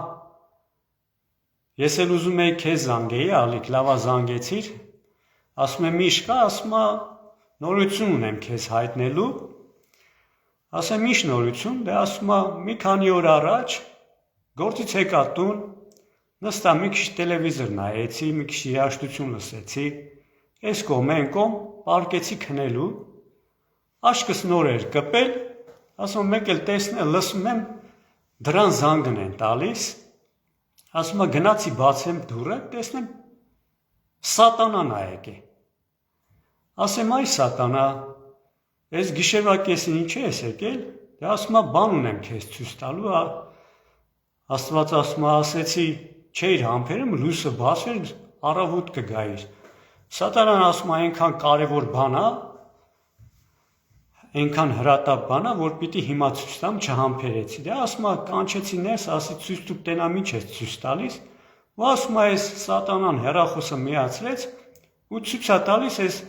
A: ես էլ ուզում էի քեզ զանգեի, ալիք, լավա զանգեցիր, ասում եմ ինչ կա, ասում է նորություն ունեմ քեզ հայտնելու, ասեմ ինչ նորություն, դե ասում է մի քանի օր առաջ գործից եկա տուն, նստա մի քիչ տելևիզոր նայեցի, մի քիչ երաժշտություն լսեցի, այս կողմ այն կողմ պարկեցի քնելու, աշկս նոր էր կպել, ասում մեկ էլ տեսնել, լսում եմ դրան զանգն են տալիս, ասում գնացի բացեմ դուռը, տեսնեմ սատանան ա եկե, ասեմ այ սատանա, այս գիշերվա կեսին ինչ ես եկել, դե ասում բան ունեմ քեզ ցույց տալու, Աստված ասում ասեցի չէիր համբերում, լույսը բաց էր, առավոտ կգայիր, սատանան ասում այնքան կարևոր բան է, այնքան հրատապ բան է, որ պիտի հիմա ցույց տամ չհամբերեցի, դե ասում կանչեցի ներս, ասի ցույց տուր տենամ ինչ ես ցույց տալիս, ու ասում այս սատանան հեռախոսը միացրեց ու ցույց է տալիս այս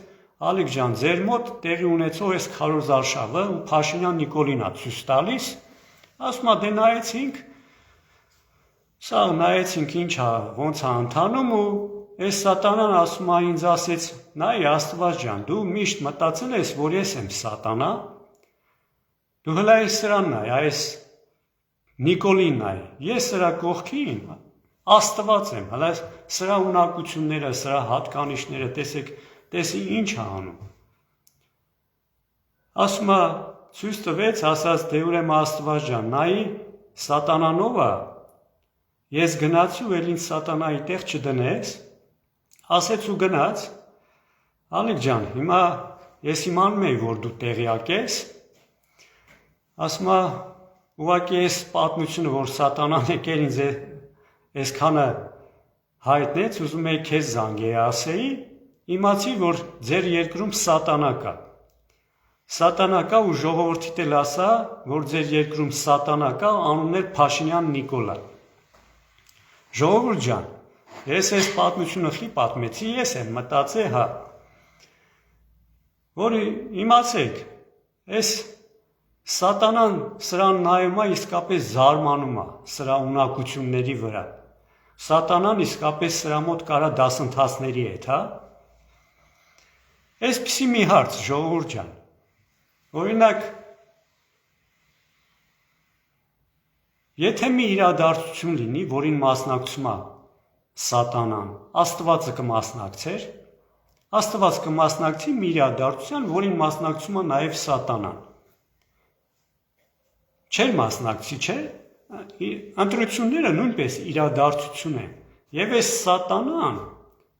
A: Ալիք ջան, ձեր մոտ տեղի ունեցող այս քարոզարշավը ու Փաշինյան Նիկոլին է ցույց տալիս, ասում դե նայեցինք, սա նայեցինք ինչ է, ոնց է ընթանում ու այս սատանան ասում ինձ ասեց, նայ Աստված ջան, դու միշտ մտածել ես, որ ես եմ սատանա, դու հլա այս սրան նայ, այս Նիկոլին նայ, ես սրա կողքին Աստված եմ, հլա սրա ունակությունները, սրա հատկանիշները, տեսի ինչ է անում։ Ասում է, ցույց տվեց, ասաց, դե ուրեմն Աստված ջան, նայի սատանանով է, ես գնացի ու էլ ինձ սատանայի տեղ չդնես, ասեց ու գնաց, Ալիք ջան, հիմա ես իմանում էի, որ դու տեղյակ ես, ասում է, ուղղակի այս պատմությունը, որ սատանան եկել ինձ այսքանը հայտնեց, ուզում էի քեզ զանգեի ասեի, իմացի, որ ձեր երկրում սատանա կա։ Սատանա կա ու ժողովրդիդ էլ ասա, որ ձեր երկրում սատանա կա, անունն էր Փաշինյան Նիկոլա։ Ժողովուրդ ջան, ես այս պատմությունը խի պատմեցի, ես եմ մտածել, հա, որ իմացեք, այս սատանան սրան նայում է, իսկապես զարմանում է սրա ունակությունների վրա։ Սատանան իսկապես սրա մոտ կարա դասընթացների հետ, հա։ Այսպիսի մի հարց, ժողովուրդ ջան, օրինակ, եթե մի իրադարձություն լինի, որին մասնակցում է սատանան, Աստվածը կմասնակցեր, Աստված կմասնակցի մի իրադարձության, որին մասնակցում է նաև սատանան։ Չէր մասնակցի, չէ՞։ Ընտրությունները նույնպես իրադարձություն են, եւ այս սատանան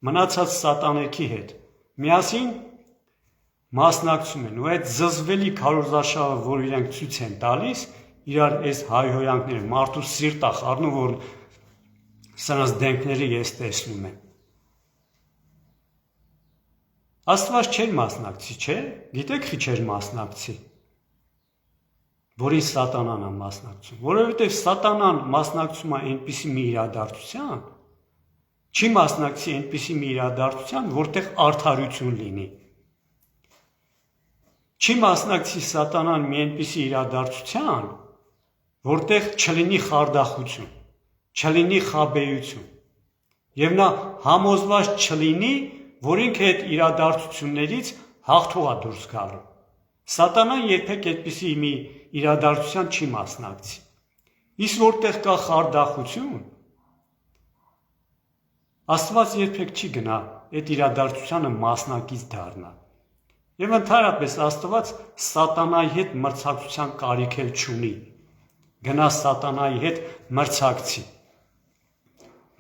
A: մնացած սատանեքի հետ միասին մասնակցում են ու այդ զզվելի քարոզարշավը, որ իրենք ցույց են տալիս, իրար այս հայհոյանքները մարդու սիրտը խառնում, որ սրանց դեմքները ես տեսնում եմ։ Աստված չէր մասնակցի, չէ՞։ Գիտեք խի չէր մասնակցի։ Որին սատանան է մասնակցում, որովհետև սատանան մասնակցում է այնպիսի մի իրադարձության, չի մասնակցի այնպիսի մի իրադարձության, որտեղ արդարություն լինի։ Չի մասնակցի սատանան մի այնպիսի իրադարձության, որտեղ չլինի խարդախություն, չլինի խաբեություն, եւ նա համոզված չլինի, որ ինքը այդ իրադարձություններից հաղթող է դուրս գալու։ Սատանան երբեք այդպիսի մի իրադարձության չի մասնակցի։ Իսկ որտեղ կա խարդախություն, Աստված երբեք չի գնա այդ իրադարձությանը մասնակից դառնա։ Եվ ընդհանրապես Աստված սատանայի հետ մրցակցության կարիք էլ չունի։ Գնա սատանայի հետ մրցակցի։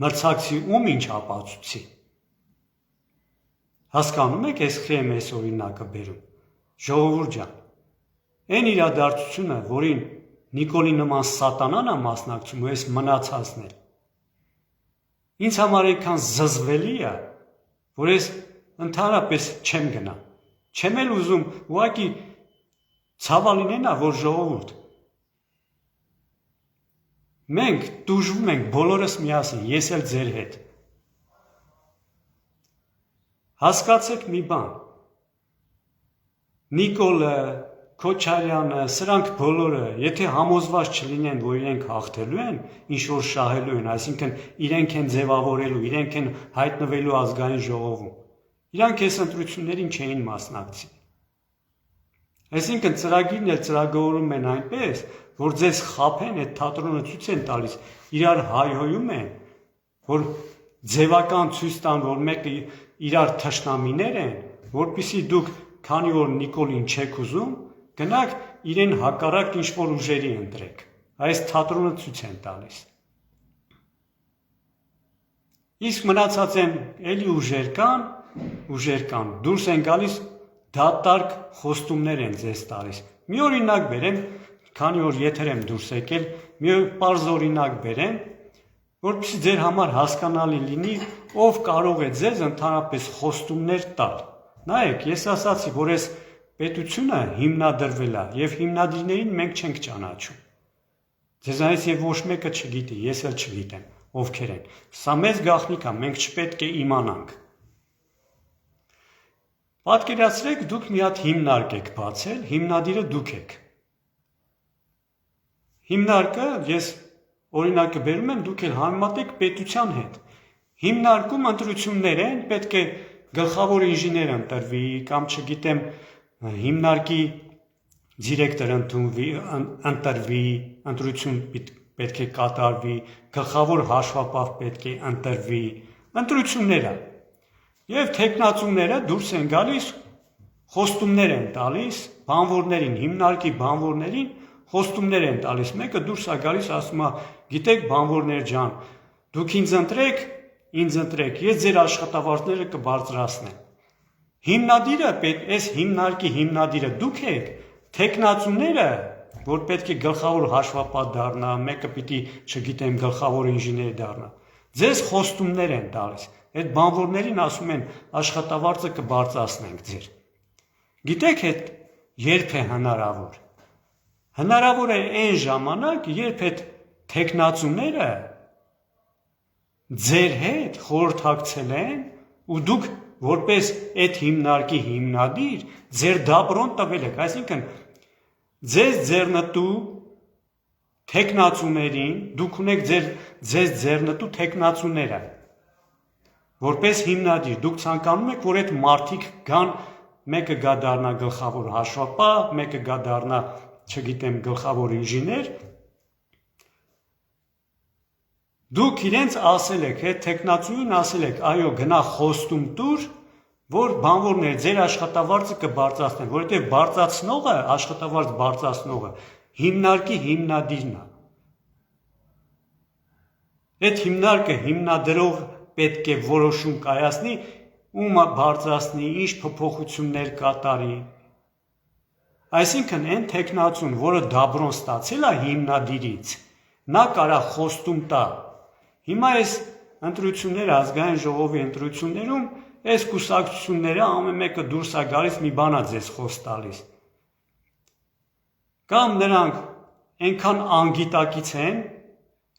A: Մրցակցի ում ինչ ապացուցի։ Հասկանում եք, ես խի եմ այս օրինակը բերում։ Ժողովուրդ ջան, այն իրադարձությունը, որին Նիկոլի նման սատանան է մասնակցում, ու այս մնացածն էլ, ինձ համար այնքան զզվելի է, որ ես ընդհանրապես չեմ գնա, չեմ էլ ուզում, ուղղակի ցավալին է, որ ժողովուրդ, մենք տուժվում ենք բոլորս միասին, ես էլ ձեր հետ։ Հասկացեք մի բան, Նիկոլը, Քոչարյանը, սրանք բոլորը, եթե համոզված չլինեն, որ իրենք հաղթելու են, ինչ որ շահելու են, այսինքն իրենք են ձևավորելու, իրենք են հայտնվելու ազգային ժողովում, իրանք այս ընտրություններին չէին մասնակցի։ Այսինքն ծրագիրն էլ ծրագրավորում են այնպես, որ ձեզ խաբեն, այդ թատրոնը ցույց են տալիս, իրար հայհոյում են, որ ձևական ցույց տան, որ մեկը իրար թշնամիներ են, որպեսզի դուք, քանի որ Նիկոլին չեք ուզում, գնաք իրեն հակառակ ինչ-որ ուժերի ընտրեք, այս թատրոնը ցույց են տալիս։ Իսկ մնացած են էլի ուժեր կան, դուրս են գալիս դատարկ խոստումներ են ձեզ տալիս։ Մի օրինակ բերեմ, քանի որ եթեր եմ դուրս եկել, մի պարզ օրինակ բերեմ, որպեսզի ձեր համար հասկանալի լինի, ով կարող է ձեզ ընդհանրապես խոստումներ տալ։ Նայեք, ես ասացի, որ այս պետությունը հիմնադրվել է եւ հիմնադիրներին մենք չենք ճանաչում։ Ձեզանից եւ ոչ մեկը չգիտի, ես էլ չգիտեմ, ովքեր են։ Սա մեծ գաղտնիք է, մենք չպետք է իմանանք։ Պատկերացրեք, դուք մի հատ հիմնարկ եք բացել, հիմնադիրը դուք եք։ Հիմնարկը, ես օրինակը բերում եմ, դուք էլ համեմատեք պետության հետ։ Հիմնարկում ընտրություններ են, պետք է գլխավոր ինժեներ ընտրվի, կամ չգիտեմ, հիմնարկի դիրեկտոր ընտրվի, ընտրություն պետք է կատարվի, գլխավոր հաշվապահ պետք է ընտրվի, ընտրությունները։ Եվ թեկնածուները դուրս են գալիս, խոստումներ են տալիս բանվորներին, հիմնարկի բանվորներին խոստումներ են տալիս, մեկը դուրս է գալիս, ասում է, գիտեք բանվորներ ջան, դուք ինձ ընտրեք, ես ձեր աշխատավարձները կբարձրացնեմ։ Հիմնադիրը, այս հիմնարկի հիմնադիրը դուք եք, թեկնածուները, որ պետք է գլխավոր հաշվապահ դառնա, մեկը պիտի, չգիտեմ, գլխավոր ինժեներ դառնա, ձեզ խոստումներ են տալիս, այդ բանվորներին ասում են աշխատավարձը կբարձրացնենք ձեր։ Գիտեք այդ երբ է հնարավոր։ Հնարավոր է այն ժամանակ, երբ այդ թեկնածուները ձեր հետ խորհրդակցել են ու դուք որպես այդ հիմնարկի հիմնադիր ձեր դաբրոն տվել եք, այսինքն ձեզ ձեռնտու թեկնածուներին, դուք ունեք ձեզ ձեռնտու թեկնածուները, որպես հիմնադիր, դուք ցանկանում եք, որ այդ մարդիկ գան, մեկը գա դառնա գլխավոր հաշվապահ, մեկը գա դառնա, չգիտեմ, գլխավոր ինժեներ, դուք իրենց ասել եք, այդ թեկնածուին ասել եք, այո, գնա խոստում տուր, որ բանվորներ ձեր աշխատավարձը կբարձրացնեն, որովհետև բարձրացնողը, աշխատավարձ բարձրացնողը հիմնարկի հիմնադիրն է։ Այդ հիմնարկը հիմնադրող պետք է որոշում կայացնի, ում բարձրացնի, ինչ փոփոխություններ կատարի։ Այսինքն այն տեխնացուն, որը դաբրոն ստացել է հիմնադիրից, նա կարա խոստում տա։ Հիմա այս ընտրությունները, ազգային ժողովի ընտրություններում, այս կուսակցությունները ամեն մեկը դուրս է գալիս մի բան է ձեզ խոսք տալիս։ Կամ նրանք այնքան անգիտակից են,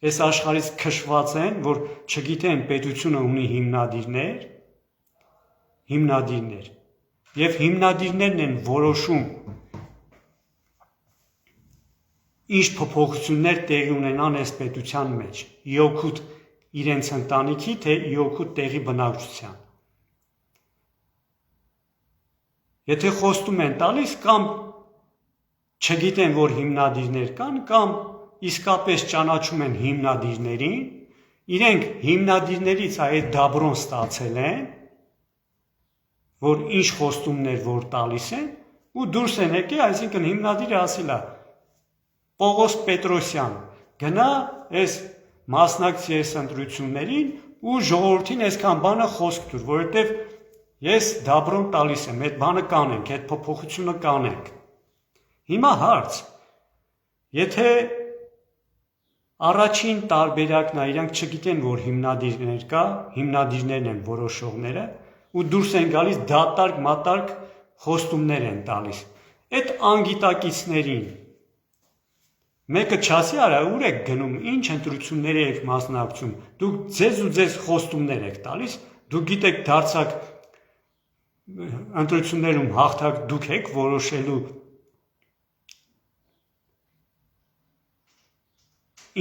A: այս աշխարհից քշված են, որ չգիտեն պետությունը ունի հիմնադիրներ, եւ հիմնադիրներն են որոշում ինչ փոփոխություններ տեղի ունենան այս պետության մեջ, իօգուտ իրենց ընտանիքի, թե իօգուտ տեղի բնակչության։ Եթե խոստում են տալիս կամ չգիտեն, որ հիմնադիրներ կան, կամ իսկապես ճանաչում են հիմնադիրներին, իրենք հիմնադիրներից այդ դաբրոն ստացել են, որ ինչ խոստումներ որ տալիս են, ու դուրս են եկել, այսինքն հիմնադիրը ասել է Պողոս Պետրոսյան, գնա այս մասնակցի այս ընտրություններին ու ժողովրդին այսքան բանը խոսք տուր, որովհետև ես դաբրոն տալիս եմ, այդ բանը կանենք, այդ փոփոխությունը կանենք։ Հիմա հարց, եթե առաջին տարբերակն է, իրանք չգիտեն, որ հիմնադիրներ կա, հիմնադիրներն են որոշողները, ու դուրս են գալիս դատարկ-մատարկ խոստումներ են տալիս։ Այդ անգիտակիցներին մեկը չասի, արա ուր եք գնում, ինչ ընտրությունների եք մասնակցում, դուք ձեզ ու ձեզ խոստումներ եք տալիս, դուք գիտեք դարձակ ընտրություններում հաղթակ դուք եք որոշելու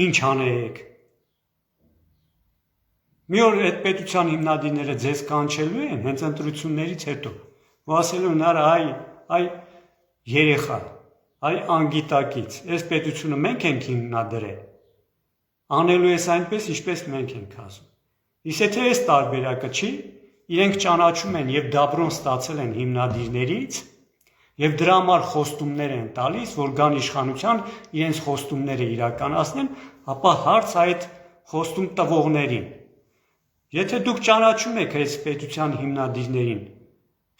A: ինչ անեք։ Մի օր այդ պետության հիմնադիրները ձեզ կանչելու են հենց ընտրություններից հետո, ու ասելու են, արա այ երեխա, այ անգիտակից, այս պետությունը մենք ենք հիմնադրել, անելու ես այնպես, ինչպես մենք ենք ասում։ Իսկ եթե այս տարբերակը չի, իրենք ճանաչում են եւ դաբրոն ստացել են հիմնադիրներից եւ դրա համար խոստումներ են տալիս, որ գան իշխանության իրենց խոստումները իրականացնեն, ապա հարց այդ խոստում տվողներին։ Եթե դուք ճանաչում եք այս պետության հիմնադիրներին,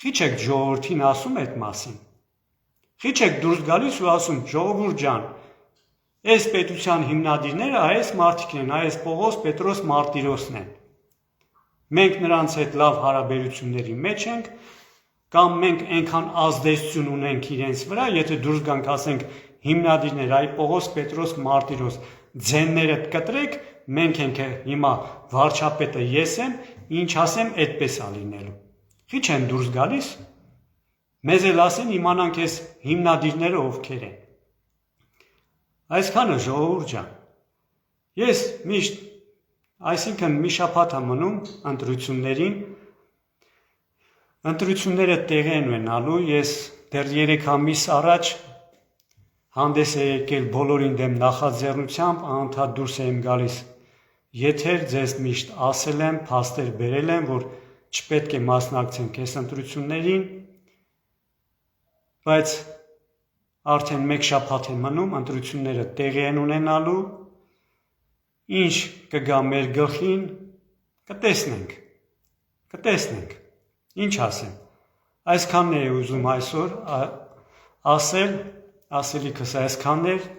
A: քիչ եք ժողովրդին ասում այդ մասին։ Քիչ եք դուրս գալիս ու ասում, ժողովուրդ ջան, այս պետության հիմնադիրները այս մարդիկն են, այս Պողոս Պետրոս Մարտիրոսն են։ Մենք նրանց հետ լավ հարաբերությունների մեջ ենք, կամ մենք այնքան ազդեցություն ունենք իրենց վրա, եթե դուրս գանք ասենք հիմնադիրներ, այ Պողոս Պետրոս Մարտիրոս, ձեններդ կտրեք, մենք ենք հիմա վարչապետը ես եմ, ինչ ասեմ, այդպես է լինելու։ Քիչ են դուրս գալիս, մեզ էլ ասեն իմանանք այս հիմնադիրները ովքեր են։ Այսքանը ժողովուրդ ջան։ Ես միշտ, այսինքն մի շաբաթ է մնում ընտրություններին, ընտրությունները տեղի են ունենալու, ես դեռ 3 ամիս առաջ հանդես է եկել բոլորին դեմ նախաձեռնությամբ, անընդհատ դուրս եմ գալիս եթեր, ձեզ միշտ ասել եմ, փաստեր բերել եմ, որ չպետք է մասնակցենք այս ընտրություններին, բայց արդեն 1 շաբաթ է մնում, ընտրությունները տեղի են ունենալու, ինչ կգա մեր գլխին, կտեսնենք, ինչ ասեմ, այսքանն է ուզում այսօր ասել, ասելիքս այսքանն էր,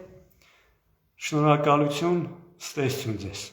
A: շնորհակալություն, ստեսություն ձեզ։